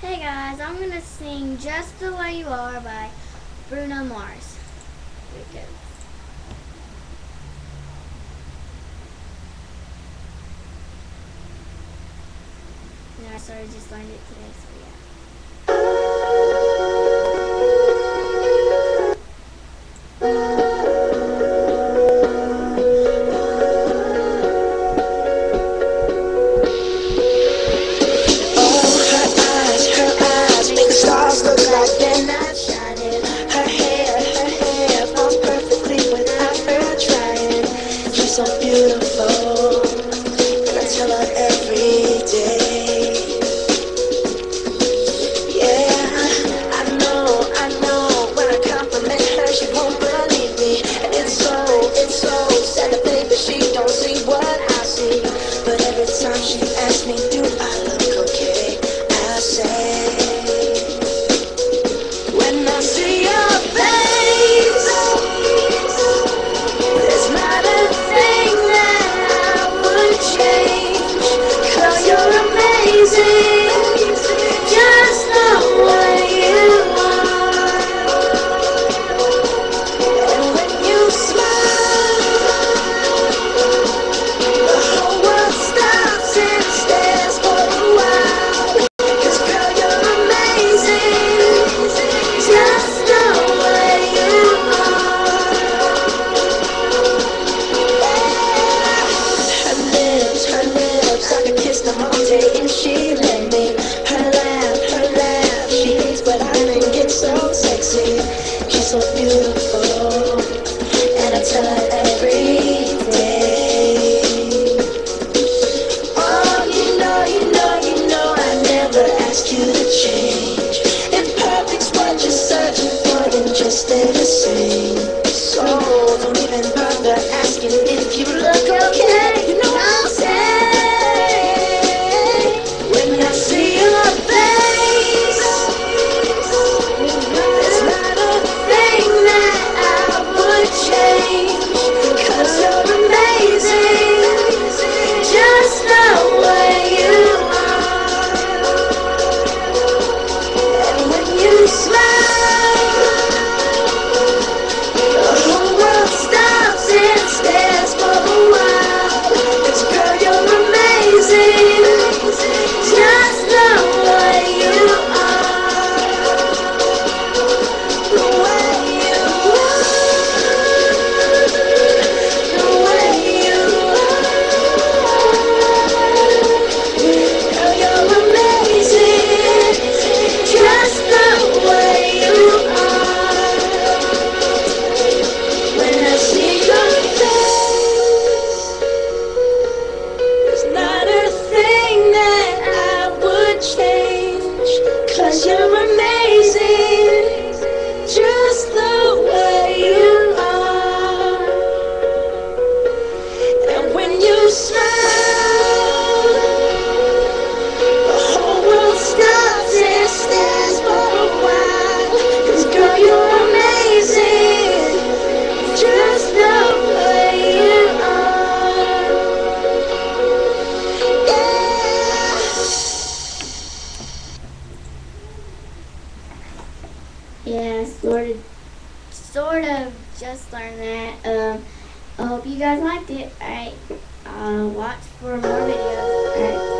Hey guys, I'm gonna sing Just the Way You Are by Bruno Mars. Here it goes. I sort of just learned it today, so yeah. So beautiful, and I tell her every day. Yeah, I know. When I compliment her, she won't believe me. And it's so sad to think that she don't see what I see. But every time she asks me, do I look okay? I say, when I see your face, there's not a thing that I would change. 'Cause you're amazing, just the way you are. And when you smile, the whole world stops and stares for a while. 'Cause girl, you're amazing, just the way you are. Her lips, I could kiss them all day and she let me. Her laugh, she hates but I think it's so sexy. She's so beautiful, and I tell her every day. Oh, you know I never asked you to change. Imperfect's what you're searching for, then just stay the same. So don't even bother asking if you look okay. You know I'll say, when I see your face, there's not a thing that I would change. 'Cause you're amazing, just the way you are. And when you smile, the whole world stops and stares for a while. 'Cause girl, you're amazing, just the way you are. The way you are, the way you are. Girl, you're amazing, just the way you are. When I see your face, there's not a thing that I would change. 'Cause you're amazing, just the way you are. And when you smile, the whole world stops and stares for a while. 'Cause girl, you're amazing, just the way you are. Yeah. Yeah, sort of just learned that. I hope you guys liked it. Alright, watch for more videos. Alright.